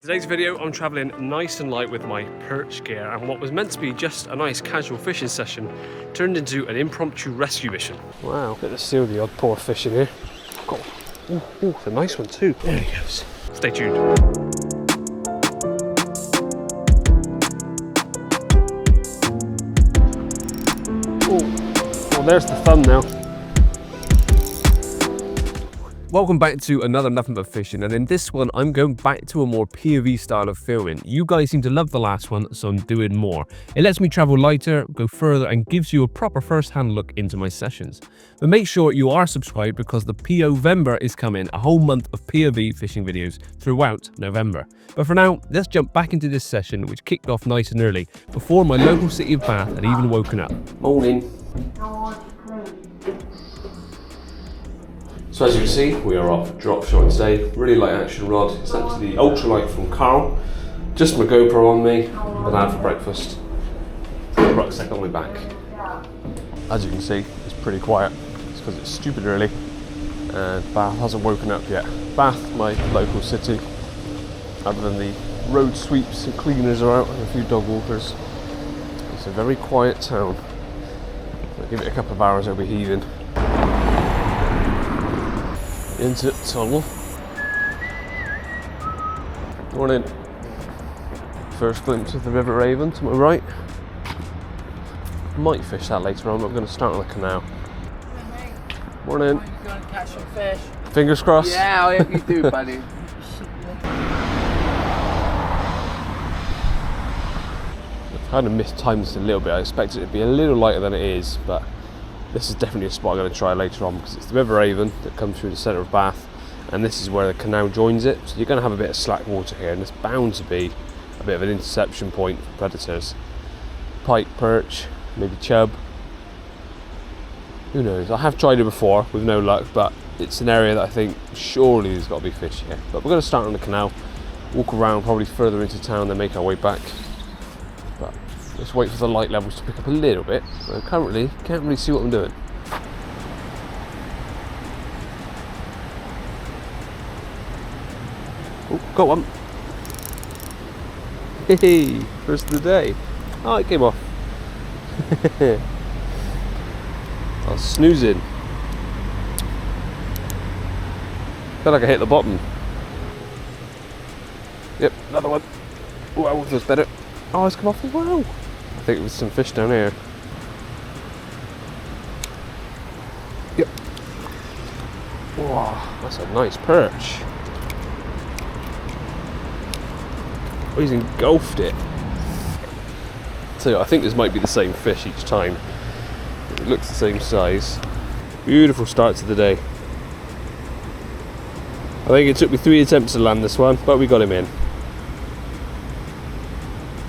Today's video, I'm travelling nice and light with my perch gear, and what was meant to be just a nice casual fishing session turned into an impromptu rescue mission. Wow, bit of seal the odd poor fish in here. Got, ooh, it's a nice one too. There he goes. Stay tuned. Oh, well, there's the thumb now. Welcome back to another Nuffinbutfishing, and in this one I'm going back to a more POV style of filming. You guys seem to love the last one, so I'm doing more. It lets me travel lighter, go further, and gives you a proper first-hand look into my sessions. But make sure you are subscribed because the POVember is coming, a whole month of POV fishing videos throughout November. But for now, let's jump back into this session, which kicked off nice and early, before my local city of Bath had even woken up. Morning. So as you can see, we are off drop shot today. Really light action rod. It's actually the ultralight from Canal. Just my GoPro on me, banana for breakfast, rucksack on my back. As you can see, it's pretty quiet. It's because it's stupid early and Bath hasn't woken up yet. Bath, my local city, other than the road sweeps and cleaners are out and a few dog walkers. It's a very quiet town. So give it a couple of hours, it'll be heaving. Into the tunnel. Morning. First glimpse of the River Raven to my right. Might fish that later on, but I'm going to start on the canal. Morning. You're going to catch some fish. Fingers crossed. Yeah, I hope you do, buddy. I've kind of mistimed this a little bit. I expected it to be a little lighter than it is, but this is definitely a spot I'm going to try later on because it's the River Raven that comes through the centre of Bath, and this is where the canal joins it. So you're going to have a bit of slack water here, and there's bound to be a bit of an interception point for predators. Pike, perch, maybe chub. Who knows? I have tried it before with no luck, but it's an area that I think surely there's got to be fish here. But we're going to start on the canal, walk around probably further into town, then make our way back. But let's wait for the light levels to pick up a little bit. I currently can't really see what I'm doing. Oh, got one. Hey, first of the day. Oh, it came off. I was snoozing. Felt like I hit the bottom. Yep, another one. Wow, feels better. Oh, it's come off as well. I think it was some fish down here. Yep. Wow, that's a nice perch. Oh, he's engulfed it. So I think this might be the same fish each time. It looks the same size. Beautiful start to the day. I think it took me 3 attempts to land this one, but we got him in.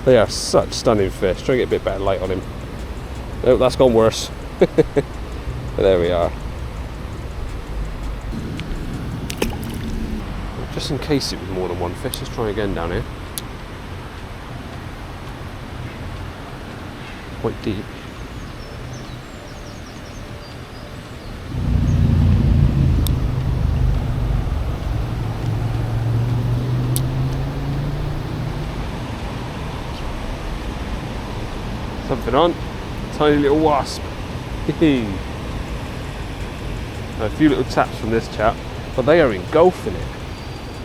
They are such stunning fish. Try to get a bit better light on him. Oh, that's gone worse. But there we are. Just in case it was more than one fish, let's try again down here. Quite deep. Something on. Tiny little wasp. A few little taps from this chap, but they are engulfing it.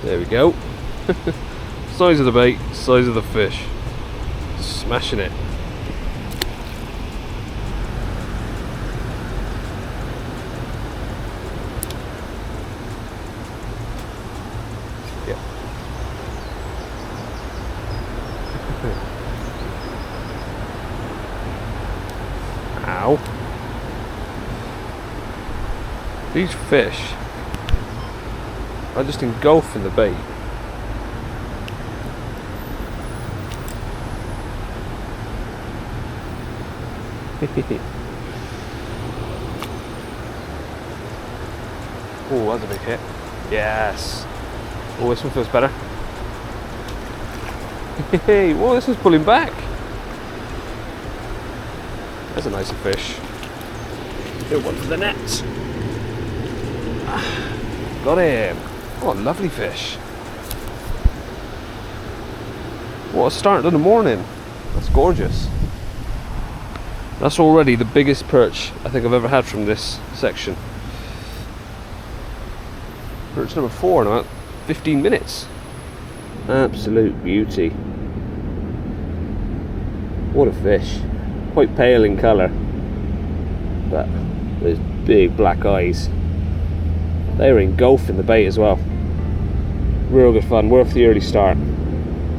There we go. Size of the bait, size of the fish. Smashing it. Yeah. Ow. These fish are just engulfing the bait. Oh, that's a big hit. Yes. Oh, this one feels better. Hey, whoa, this one's pulling back. There's a nicer fish. Good one for the net. Got him. Oh, lovely fish. What a start to the morning. That's gorgeous. That's already the biggest perch I think I've ever had from this section. Perch number 4 in about 15 minutes. Absolute beauty. What a fish. Quite pale in colour, but those big black eyes. They were engulfing the bait as well. Real good fun, worth the early start.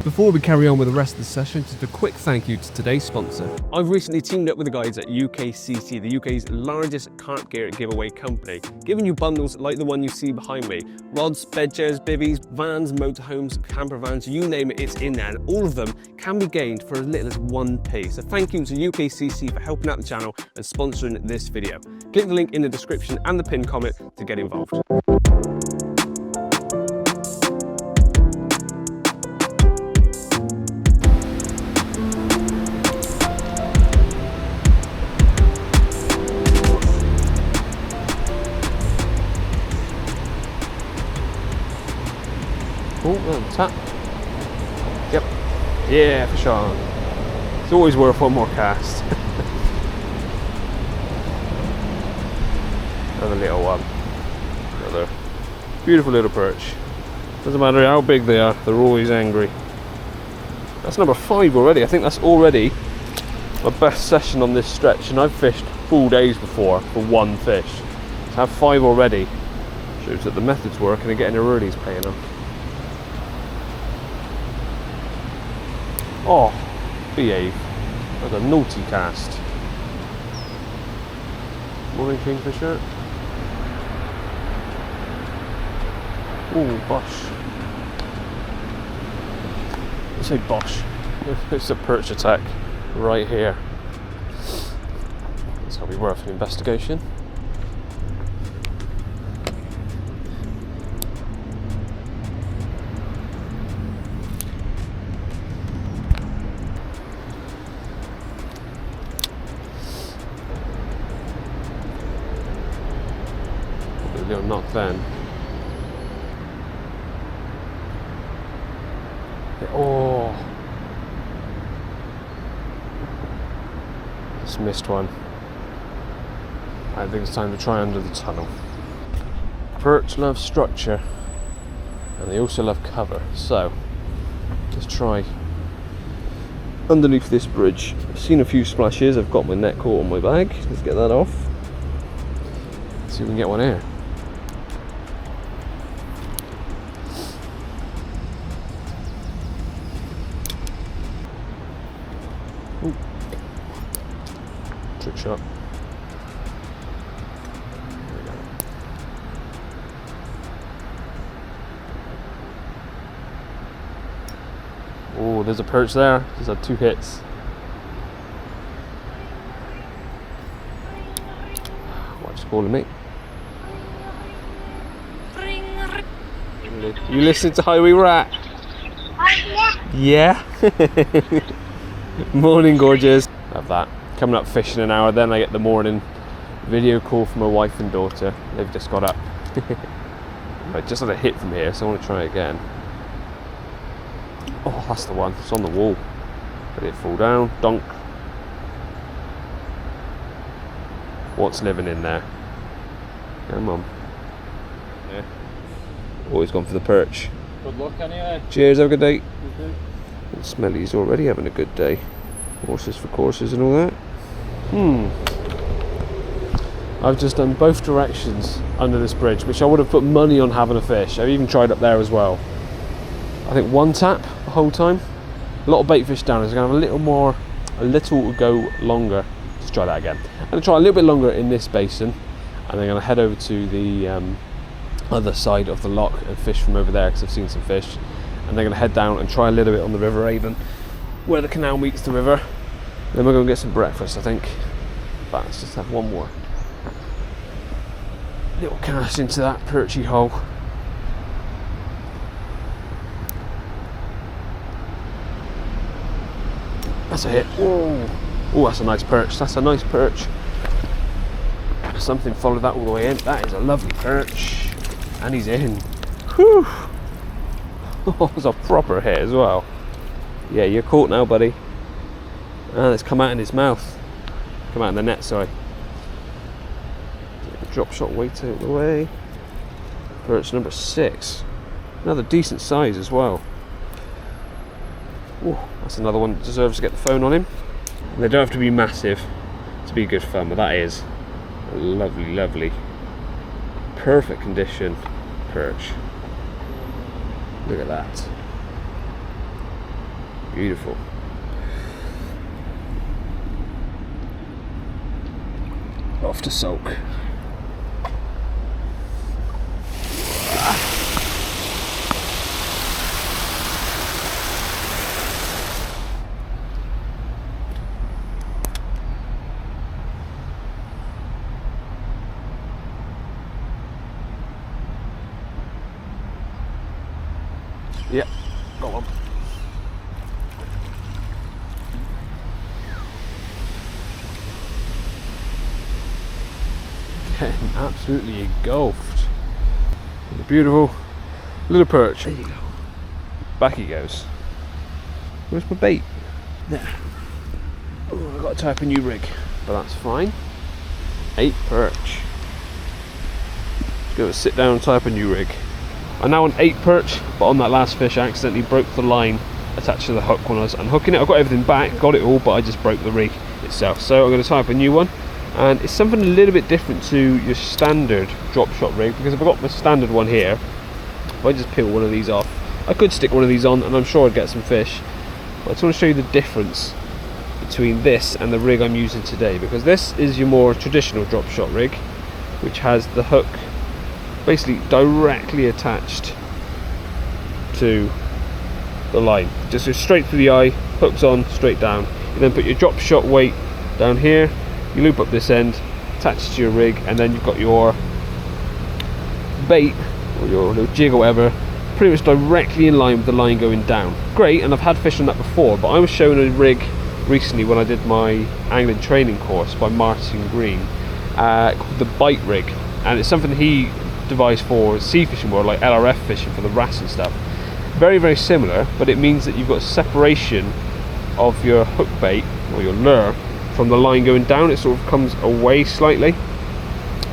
Before we carry on with the rest of the session, just a quick thank you to today's sponsor. I've recently teamed up with the guys at UKCC, the UK's largest carp gear giveaway company, giving you bundles like the one you see behind me. Rods, bed chairs, bivvies, vans, motorhomes, camper vans, you name it, it's in there. And all of them can be gained for as little as 1p. So thank you to UKCC for helping out the channel and sponsoring this video. Click the link in the description and the pinned comment to get involved. Oh, tap. Yep. Yeah, fish on. It's always worth one more cast. Another little one. Another beautiful little perch. Doesn't matter how big they are, they're always angry. That's number 5 already. I think that's already my best session on this stretch, and I've fished full days before for one fish. To have 5 already shows that the method's working and getting there early is paying off. Oh, behave. That's a naughty cast. Morning kingfisher. Oh, bosh. I say bosh. It's a perch attack right here. It's going to be worth an investigation. Little knock then. Oh, just missed one. I think it's time to try under the tunnel. Perch love structure and they also love cover, so let's try underneath this bridge. I've seen a few splashes, I've got my net caught on my bag. Let's get that off. Let's see if we can get one here. Ooh. Trick shot. There we go. Oh, there's a perch there. Just had 2 hits. What's calling me? You listen to how we were at? Yeah. Morning, gorgeous. Have that. Coming up fishing an hour, then I get the morning video call from my wife and daughter. They've just got up. I just had a hit from here, so I want to try again. Oh, that's the one. It's on the wall. Let it fall down. Donk. What's living in there? Come on. Yeah. Always gone for the perch. Good luck anyway. Cheers, have a good day. Smelly's already having a good day. Horses for courses and all that. I've just done both directions under this bridge, which I would have put money on having a fish. I've even tried up there as well. I think 1 tap the whole time. A lot of bait fish down. It's going to have a little go longer. Let's try that again. I'm going to try a little bit longer in this basin, and I'm going to head over to the other side of the lock and fish from over there because I've seen some fish. And they're going to head down and try a little bit on the River Avon where the canal meets the river. Then we're going to get some breakfast, I think. But let's just have one more little cast into that perchy hole. That's a hit. Whoa. Oh, that's a nice perch. That's a nice perch. Something followed that all the way in. That is a lovely perch. And he's in. Whew. Oh, it's a proper hit as well. Yeah, you're caught now, buddy. And it's come out in his mouth. Come out in the net, sorry. Get the drop shot weight out of the way. Perch number 6. Another decent size as well. Ooh, that's another one that deserves to get the phone on him. And they don't have to be massive to be good fun, but that is a lovely, lovely, perfect condition perch. Look at that. Beautiful. Off to soak. Yep, got one. Getting absolutely engulfed. A beautiful little perch. There you go. Back he goes. Where's my bait? There. Oh, I've got to tie up a new rig, but that's fine. 8 perch. Let's go sit down and tie up a new rig. I'm now on 8 perch, but on that last fish I accidentally broke the line attached to the hook when I was unhooking it. I got everything back, got it all, but I just broke the rig itself. So I'm going to tie up a new one, and it's something a little bit different to your standard drop shot rig, because if I got the standard one here, if I just peel one of these off, I could stick one of these on and I'm sure I'd get some fish. But I just want to show you the difference between this and the rig I'm using today, because this is your more traditional drop shot rig, which has the hook basically directly attached to the line. Just goes straight through the eye, hooks on, straight down. You then put your drop shot weight down here, you loop up this end, attach it to your rig, and then you've got your bait or your little jig or whatever pretty much directly in line with the line going down. Great, and I've had fish on that before, but I was shown a rig recently when I did my angling training course by Martin Green, called the bite rig, and it's something he devised for sea fishing world, like LRF fishing for the wrasse and stuff. Very, very similar, but it means that you've got separation of your hook bait or your lure from the line going down. It sort of comes away slightly.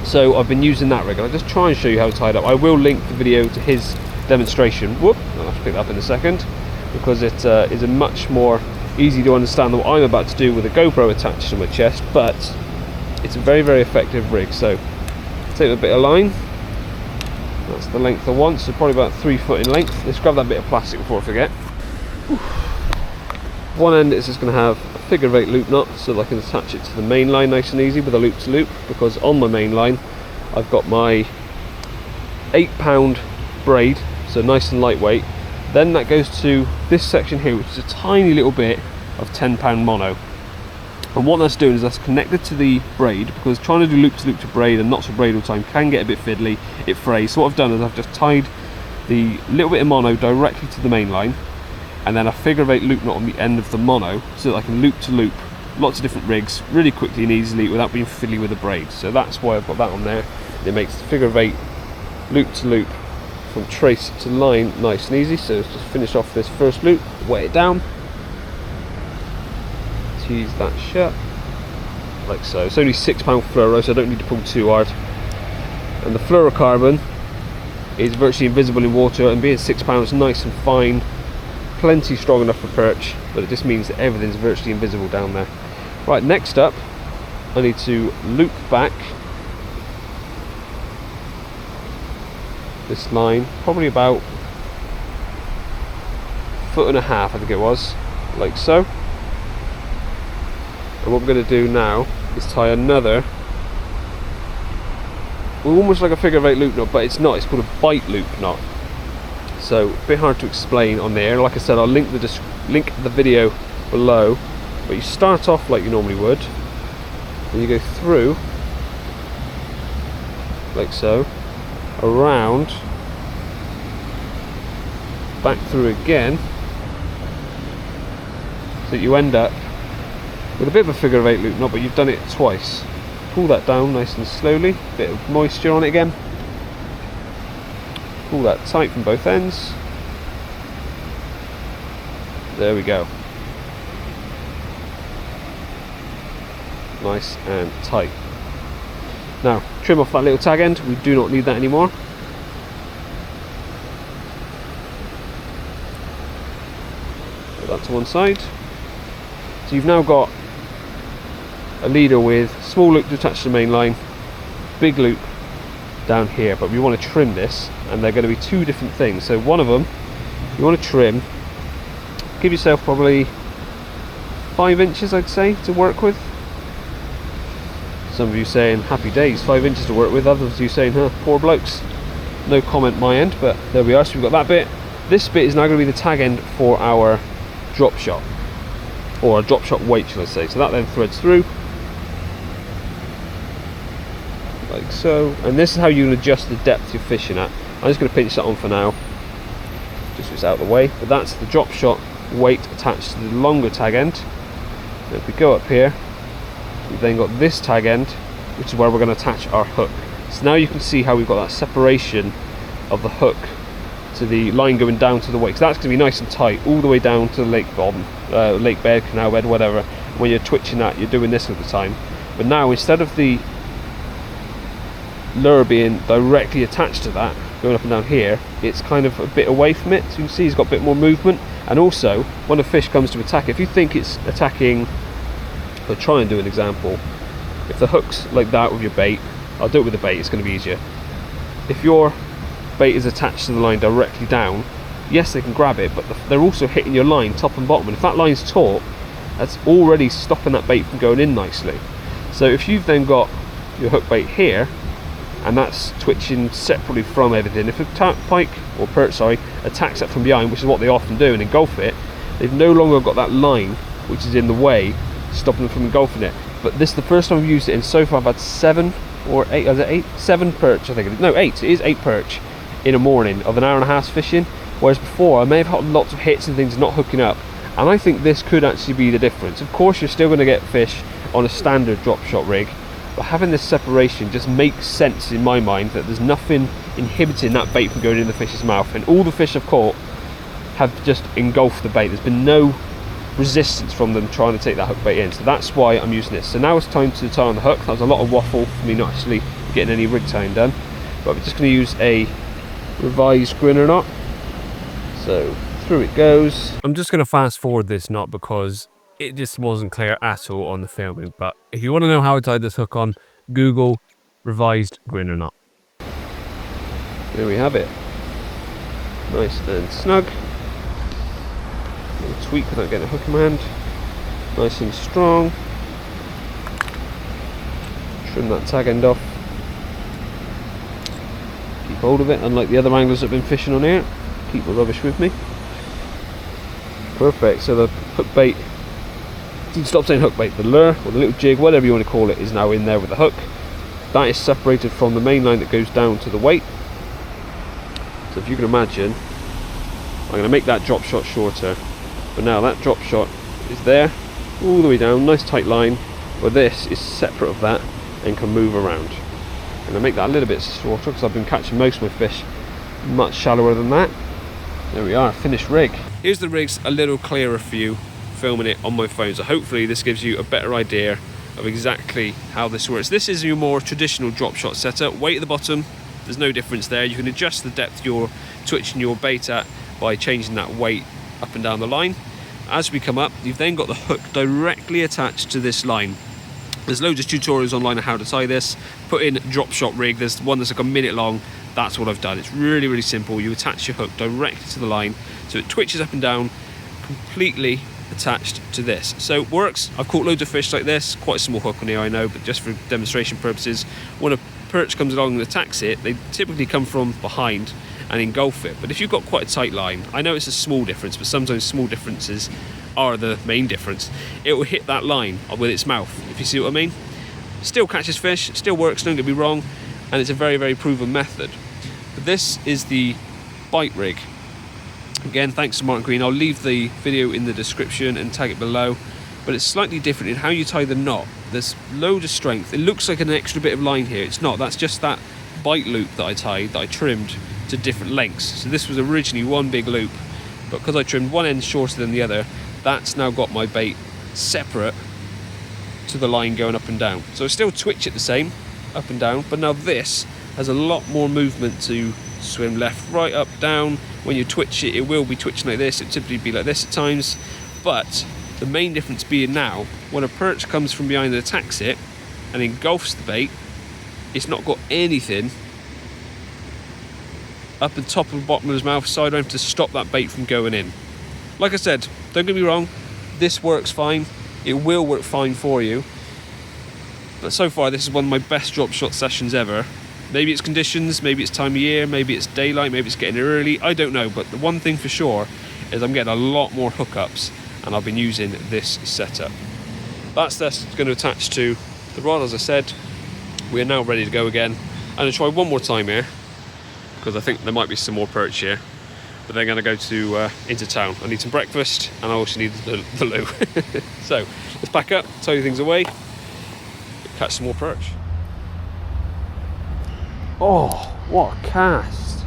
So I've been using that rig, and I'll just try and show you how to tie it up. I will link the video to his demonstration. Whoop, I'll have to pick that up in a second, because it is a much more easy to understand than what I'm about to do with a GoPro attached to my chest, but it's a very, very effective rig. So take a bit of line. That's the length I want, so probably about 3 foot in length. Let's grab that bit of plastic before I forget. One end is just going to have a figure of 8 loop knot, so that I can attach it to the main line nice and easy with a loop to loop, because on my main line I've got my 8-pound braid, so nice and lightweight. Then that goes to this section here, which is a tiny little bit of 10-pound mono. And what that's doing is that's connected to the braid, because trying to do loop to braid and not to braid all the time can get a bit fiddly, it frays. So what I've done is I've just tied the little bit of mono directly to the main line, and then a figure of 8 loop knot on the end of the mono, so that I can loop to loop lots of different rigs really quickly and easily without being fiddly with the braid. So that's why I've got that on there. It makes the figure of 8 loop to loop from trace to line nice and easy. So let's just finish off this first loop, weigh it down, tease that shut like so. It's only 6-pound fluoro, so I don't need to pull too hard, and the fluorocarbon is virtually invisible in water, and being 6 pounds nice and fine, plenty strong enough for perch, but it just means that everything's virtually invisible down there. Right, next up I need to loop back this line probably about 1.5 foot I think it was, like so. And what we're going to do now is tie another, almost like a figure of 8 loop knot, but it's not, it's called a bite loop knot. So a bit hard to explain on there. Like I said, I'll link the video below, but you start off like you normally would, and you go through like so, around, back through again, so you end up with a bit of a figure of 8 loop knot, but you've done it twice. Pull that down nice and slowly, bit of moisture on it again, pull that tight from both ends, There we go. Nice and tight. Now, trim off that little tag end. We do not need that anymore. Put that to one side. So you've now got a leader with small loop to attach to the main line, big loop down here, but we want to trim this, and they're going to be two different things. So one of them, you want to trim, give yourself probably 5 inches, I'd say, to work with. Some of you saying happy days, 5 inches to work with, others of you saying, huh, poor blokes. No comment my end, but there we are. So we've got that bit. This bit is now going to be the tag end for our drop shot, or a drop shot weight, shall I say. So that then threads through like so, and this is how you can adjust the depth you're fishing at. I'm just going to pinch that on for now, just so it's out of the way. But that's the drop shot weight attached to the longer tag end. And if we go up here, we've then got this tag end, which is where we're going to attach our hook. So now you can see how we've got that separation of the hook to the line going down to the weight. So that's going to be nice and tight all the way down to the lake bottom, lake bed, canal bed, whatever. When you're twitching that, you're doing this all the time. But now, instead of the lure being directly attached to that, going up and down here, it's kind of a bit away from it. So you can see it's got a bit more movement. And also, when a fish comes to attack, if you think it's attacking, I'll try and do an example. If the hook's like that with your bait, I'll do it with the bait, it's going to be easier. If your bait is attached to the line directly down, yes, they can grab it, but they're also hitting your line top and bottom, and if that line's taut, that's already stopping that bait from going in nicely. So if you've then got your hook bait here, and that's twitching separately from everything, if a pike, or perch, sorry, attacks it from behind, which is what they often do, and engulf it, they've no longer got that line which is in the way, stopping them from engulfing it. But this is the first time I've used it, and so far I've had 7 or 8, is it 8? 7 perch, I think it is. No, 8, it is 8 perch in a morning of an hour and a half fishing, whereas before I may have had lots of hits and things not hooking up, and I think this could actually be the difference. Of course, you're still going to get fish on a standard drop shot rig, but having this separation just makes sense in my mind, that there's nothing inhibiting that bait from going in the fish's mouth, and all the fish I've caught have just engulfed the bait. There's been no resistance from them trying to take that hook bait in, so that's why I'm using this. So now it's time to tie on the hook. That was a lot of waffle for me not actually getting any rig tying done, but we're just going to use a revised grinner knot. So through it goes. I'm just going to fast forward this knot because it just wasn't clear at all on the filming, but if you want to know how I tied this hook on, Google revised grinner knot. There we have it, nice and snug. Little tweak without getting a hook in my hand, nice and strong. Trim that tag end off, keep hold of it, unlike the other anglers that have been fishing on here. Keep the rubbish with me. Perfect. So the hook bait, stop saying hook bait, the lure or the little jig, whatever you want to call it, is now in there with the hook. That is separated from the main line that goes down to the weight. So if you can imagine, I'm going to make that drop shot shorter, but now that drop shot is there all the way down, nice tight line, but this is separate of that and can move around. I'm going to make that a little bit shorter because I've been catching most of my fish much shallower than that. There we are, finished rig. Here's the rig's a little clearer for you, filming it on my phone, so hopefully this gives you a better idea of exactly how this works. This is your more traditional drop shot setup. Weight at the bottom, there's no difference there. You can adjust the depth you're twitching your bait at by changing that weight up and down the line. As we come up, you've then got the hook directly attached to this line. There's loads of tutorials online on how to tie this. Put in drop shot rig, there's one that's like a minute long. That's what I've done. It's really, really simple. You attach your hook directly to the line, so it twitches up and down, completely attached to this. So it works. I've caught loads of fish like this. Quite a small hook on here, I know, but just for demonstration purposes, when a perch comes along and attacks it, they typically come from behind and engulf it. But if you've got quite a tight line, I know it's a small difference, but sometimes small differences are the main difference. It will hit that line with its mouth, if you see what I mean. Still catches fish, still works, don't get me wrong, and it's a very, very proven method. But this is the bite rig. Again, thanks to Mark Green. I'll leave the video in the description and tag it below, but it's slightly different in how you tie the knot. There's loads of strength. It looks like an extra bit of line here. It's not. That's just that bite loop that I tied, that I trimmed to different lengths. So this was originally one big loop, but because I trimmed one end shorter than the other, that's now got my bait separate to the line going up and down. So I still twitch it the same, up and down, but now this has a lot more movement to swim left, right, up, down. When you twitch it, it will be twitching like this. It typically be like this at times, but the main difference being now, when a perch comes from behind and attacks it and engulfs the bait, it's not got anything up the top of the bottom of his mouth, side around, to stop that bait from going in. Like I said, don't get me wrong, this works fine. It will work fine for you. But so far, this is one of my best drop shot sessions ever. Maybe it's conditions, maybe it's time of year, maybe it's daylight, maybe it's getting early, I don't know. But the one thing for sure is I'm getting a lot more hookups, and I've been using this setup. That's going to attach to the rod, as I said. We are now ready to go again. I'm going to try one more time here, because I think there might be some more perch here. But then I'm going to go into town. I need some breakfast, and I also need the loo. So let's pack up, tow things away, catch some more perch. Oh, what a cast.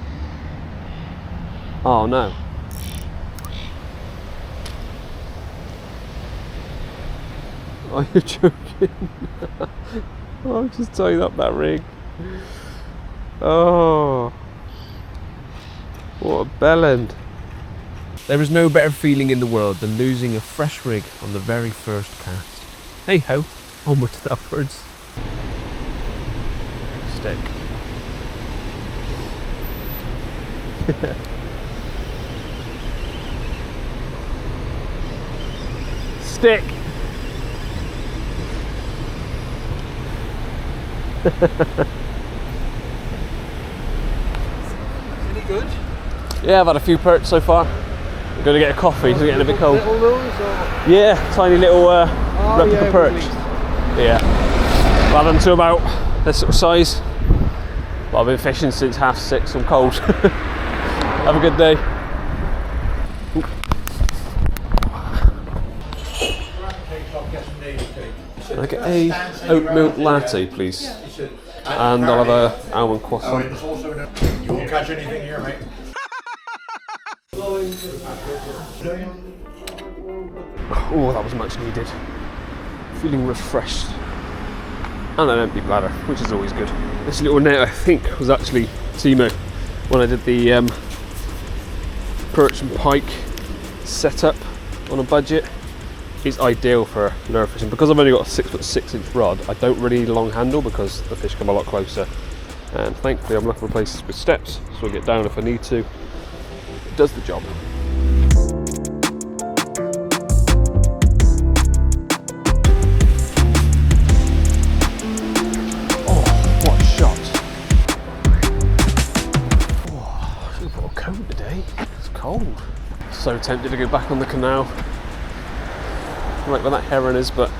Oh no. Are you joking? I've just tied up that rig. Oh, what a bellend. There is no better feeling in the world than losing a fresh rig on the very first cast. Hey ho, onwards and upwards. Stick. Stick. Any good? Yeah, I've had a few perch so far. I'm going to get a coffee, it's getting a bit cold. Little nose or? Yeah, tiny little replica perch. Release. Yeah. I've had them to about this sort of size. But I've been fishing since 6:30, so I'm cold. Have a good day. Can I get a oat milk latte, please? And I'll have a almond croissant. You won't catch anything here, mate. Oh, that was much needed. Feeling refreshed. And an empty bladder, which is always good. This little net, I think, was actually Timo when I did the perch and pike setup on a budget. It's ideal for lure fishing. Because I've only got a 6'6" rod, I don't really need a long handle because the fish come a lot closer. And thankfully I'm looking for places with steps, so I get down if I need to. It does the job. Oh, what a shot. Oh, I should have brought a coat today. It's cold. So tempted to go back on the canal. Right where that heron is, but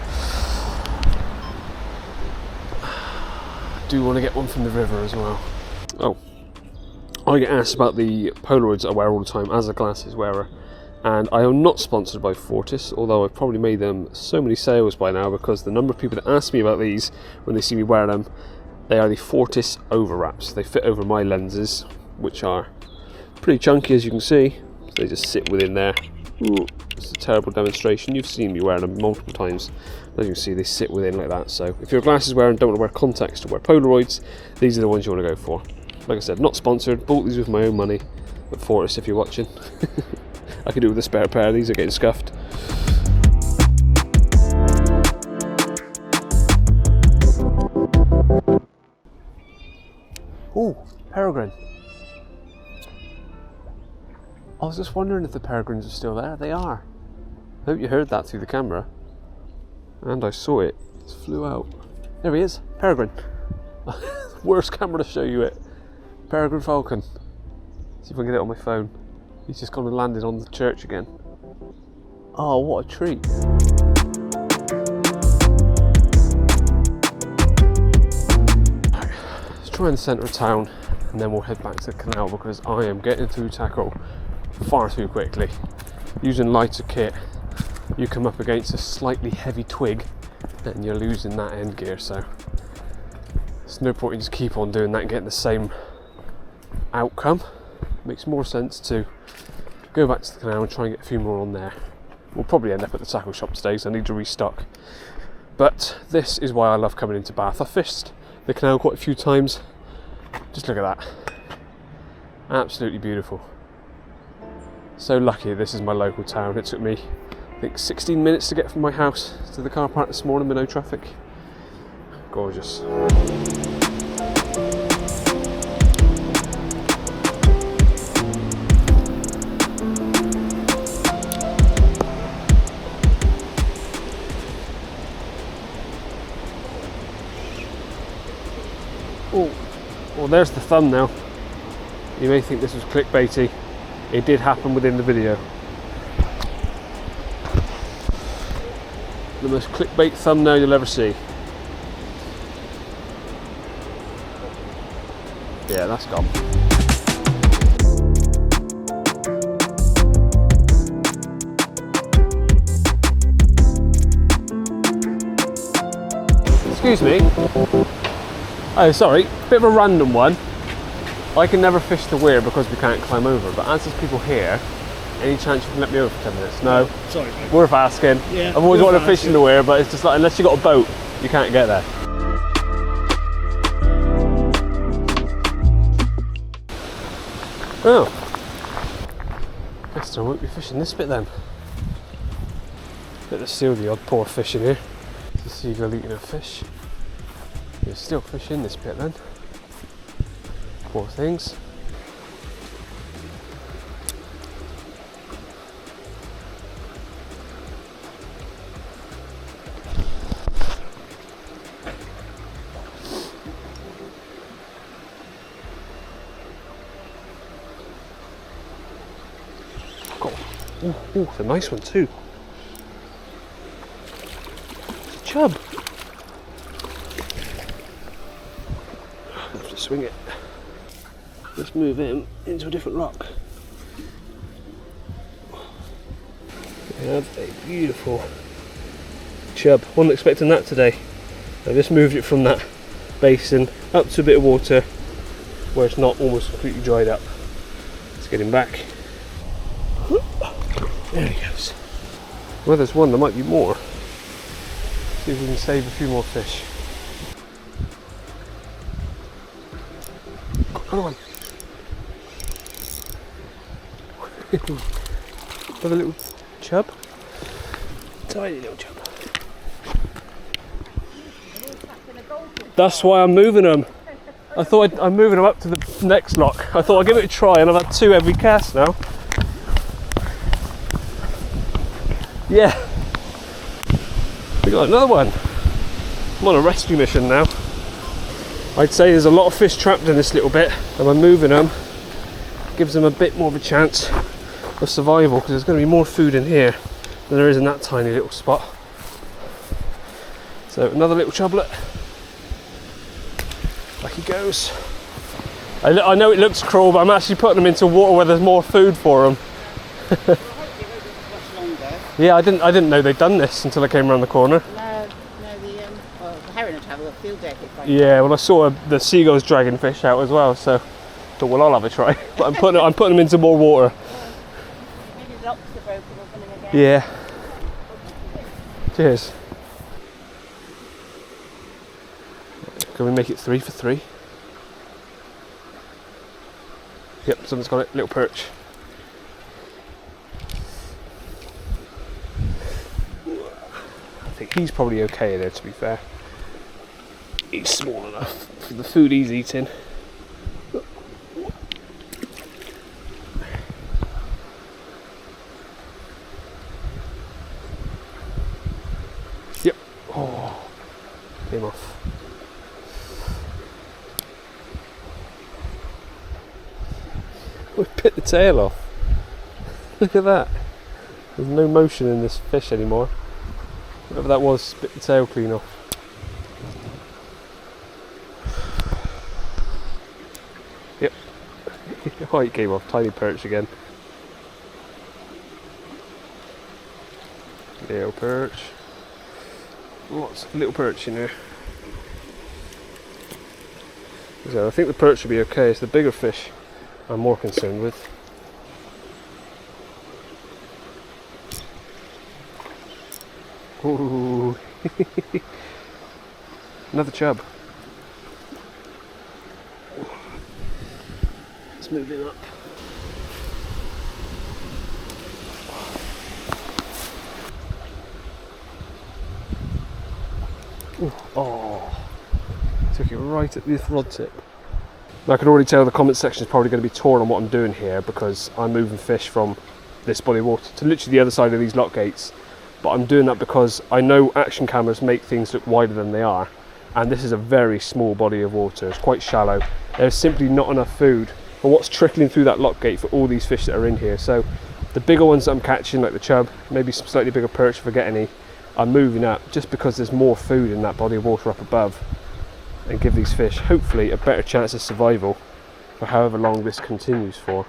I do want to get one from the river as well. Oh, I get asked about the Polaroids I wear all the time as a glasses wearer, and I am not sponsored by Fortis, although I've probably made them so many sales by now because the number of people that ask me about these when they see me wear them, they are the Fortis overwraps. They fit over my lenses, which are pretty chunky as you can see. So they just sit within there. Ooh, it's a terrible demonstration. You've seen me wearing them multiple times. As you can see, they sit within like that. So if you're a glasses wearer and don't want to wear contacts to wear Polaroids, these are the ones you want to go for. Like I said, not sponsored, bought these with my own money. But Fortis, if you're watching, I could do with a spare pair. These are getting scuffed. Oh, peregrine. I was just wondering if the peregrines are still there. They are. I hope you heard that through the camera. And I saw it. It flew out. There he is. Peregrine. Worst camera to show you it. Peregrine falcon. See if I can get it on my phone. He's just gone and landed on the church again. Oh, what a treat. Let's try in the centre of town and then we'll head back to the canal because I am getting through tackle far too quickly. Using lighter kit, you come up against a slightly heavy twig and you're losing that end gear, so there's no point in just keep on doing that and getting the same outcome. Makes more sense to go back to the canal and try and get a few more on there. We'll probably end up at the tackle shop today, so I need to restock. But this is why I love coming into Bath. I've fished the canal quite a few times. Just look at that. Absolutely beautiful. So lucky this is my local town. It took me, I think, 16 minutes to get from my house to the car park this morning with no traffic. Gorgeous. Oh, well, there's the thumbnail. You may think this was clickbaity. It did happen within the video. The most clickbait thumbnail you'll ever see. Yeah, that's gone. Excuse me. Oh, sorry, bit of a random one. I can never fish the weir because we can't climb over, but as there's people here, any chance you can let me over for 10 minutes? No? Sorry, mate. Worth asking. Yeah, I've always worth wanted to fish in the weir, but it's just like, unless you've got a boat, you can't get there. Oh. Guess I won't be fishing this bit then. Bit of steal the odd poor fish in here. It's a seagull eating a fish. There's still fish in this bit then. Poor things. Oh, it's a nice one too. It's a chub. I have to swing it. Let's move him into a different rock. We have a beautiful chub. Wasn't expecting that today. I just moved it from that basin up to a bit of water where it's not almost completely dried up. Let's get him back. There he goes. Well, there's one, there might be more. See if we can save a few more fish. Another one. Another little chub. Tiny little chub. That's why I'm moving them. I thought I'm moving them up to the next lock. I thought I'd give it a try, and I've had 2 every cast now. Yeah, we got another one. I'm on a rescue mission now. I'd say there's a lot of fish trapped in this little bit, and by moving them gives them a bit more of a chance of survival, because there's going to be more food in here than there is in that tiny little spot. So another little chublet. Back he goes. I know it looks cruel, but I'm actually putting them into water where there's more food for them. Yeah, I didn't know they'd done this until I came around the corner. No, the herring would have a field day. Yeah, well, I saw the seagulls dragging fish out as well, so thought, well, I'll have a try. But I'm putting them into more water. Maybe the locks are broken or something again. Yeah. Cheers. Can we make it 3 for 3? Yep, someone's got it. Little perch. I think he's probably okay there, to be fair. He's small enough for the food he's eating. Yep. Oh, came off. We bit the tail off. Look at that. There's no motion in this fish anymore. Whatever that was, bit the tail clean off. Yep. Oh, he came off. Tiny perch again. Little perch. Lots of little perch in there. So I think the perch should be okay. It's the bigger fish I'm more concerned with. Ooh. Another chub. Let's move it up. Ooh. Oh, took it right at this rod tip. Now, I can already tell the comment section is probably going to be torn on what I'm doing here, because I'm moving fish from this body of water to literally the other side of these lock gates. But I'm doing that because I know action cameras make things look wider than they are, and this is a very small body of water. It's quite shallow. There's simply not enough food for what's trickling through that lock gate for all these fish that are in here. So the bigger ones that I'm catching, like the chub, maybe some slightly bigger perch if I get any, I'm moving up just because there's more food in that body of water up above, and give these fish hopefully a better chance of survival for however long this continues for.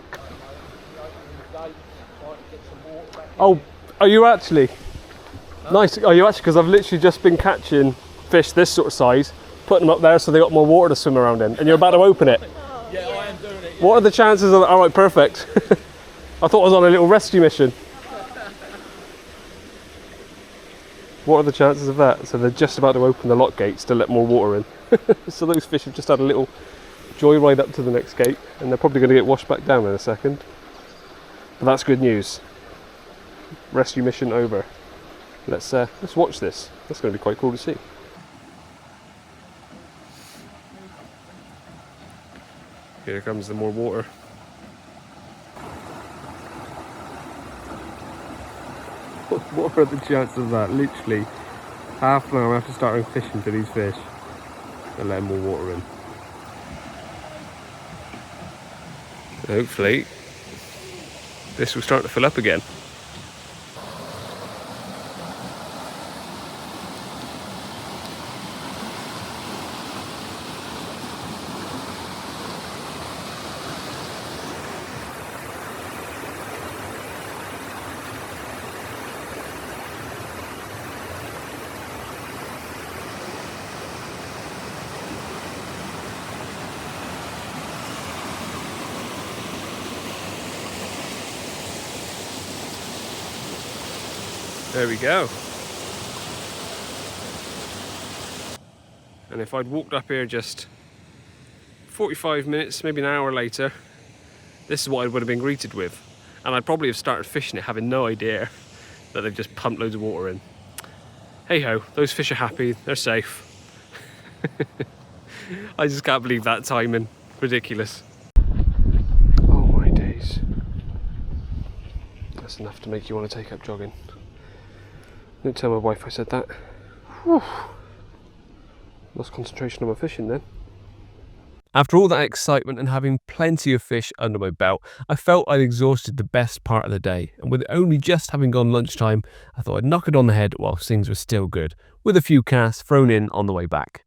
Oh, are you actually? Nice. Are you actually? Because I've literally just been catching fish this sort of size, putting them up there so they got more water to swim around in, and you're about to open it. Yeah, I am doing it. Yeah. What are the chances of? All right, perfect. I thought I was on a little rescue mission. What are the chances of that? So they're just about to open the lock gates to let more water in. So those fish have just had a little joyride up to the next gate, and they're probably going to get washed back down in a second. But that's good news. Rescue mission over. Let's watch this. That's going to be quite cool to see. Here comes the more water. What are the chances of that? Literally half an hour after starting fishing for these fish, they're letting more water in. Hopefully this will start to fill up again. There we go. And if I'd walked up here just 45 minutes, maybe an hour later, this is what I would have been greeted with. And I'd probably have started fishing it having no idea that they've just pumped loads of water in. Hey ho, those fish are happy, they're safe. I just can't believe that timing. Ridiculous. Oh my days. That's enough to make you want to take up jogging. Don't tell my wife I said that. Whew. Lost concentration on my fishing then. After all that excitement and having plenty of fish under my belt, I felt I'd exhausted the best part of the day, and with only just having gone lunchtime, I thought I'd knock it on the head while things were still good, with a few casts thrown in on the way back.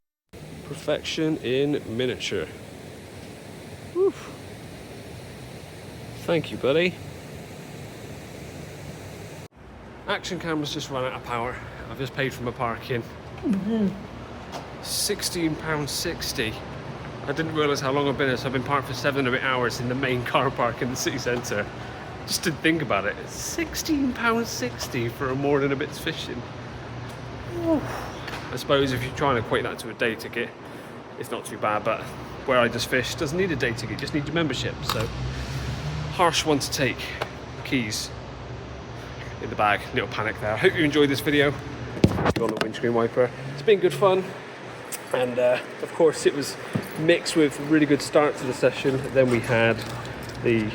Perfection in miniature. Whew. Thank you, buddy. Action camera's just run out of power. I've just paid for my parking. £16.60. I didn't realise how long I've been here, so I've been parked for 7 and a bit hours in the main car park in the city centre. Just didn't think about it. £16.60 for a morning a bit's fishing. I suppose if you're trying to equate that to a day ticket, it's not too bad, but where I just fish doesn't need a day ticket, just need your membership. So, harsh one to take. Keys in the bag, little panic there. I hope you enjoyed this video. On the windscreen wiper. It's been good fun, and of course it was mixed with a really good start to the session. Then we had the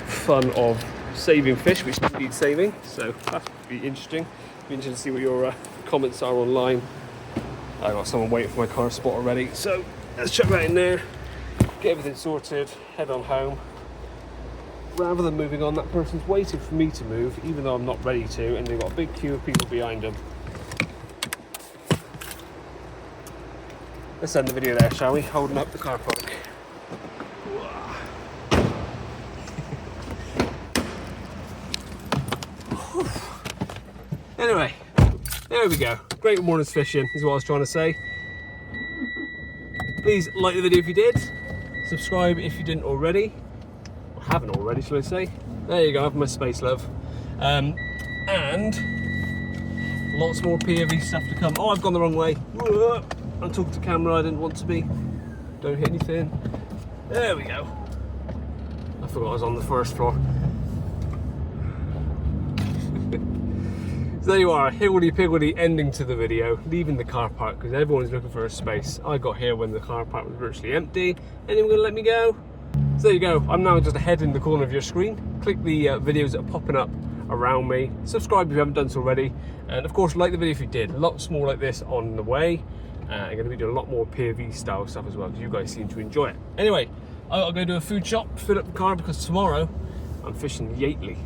fun of saving fish, which needs saving, so that'll be interesting. Be interesting to see what your comments are online. I got someone waiting for my car spot already, so let's chuck that in there, get everything sorted, head on home. Rather than moving on, that person's waiting for me to move, even though I'm not ready to, and they've got a big queue of people behind them. Let's end the video there, shall we? Holding up the car park. Anyway, there we go. Great morning's fishing is what I was trying to say. Please like the video if you did. Subscribe if you didn't already. Or haven't already, shall I say. There you go, I have my space love. And Lots more POV stuff to come. Oh, I've gone the wrong way. I'm talking to camera, I didn't want to be. Don't hit anything. There we go. I forgot I was on the first floor. So there you are, higgledy-piggledy ending to the video, leaving the car park because everyone's looking for a space. I got here when the car park was virtually empty. Anyone gonna let me go? So there you go, I'm now just ahead in the corner of your screen. Click the videos that are popping up around me. Subscribe if you haven't done so already. And of course, like the video if you did. Lots more like this on the way. I'm going to be doing a lot more POV style stuff as well because you guys seem to enjoy it. Anyway, I'll go do a food shop, fill up the car because tomorrow I'm fishing Yateley.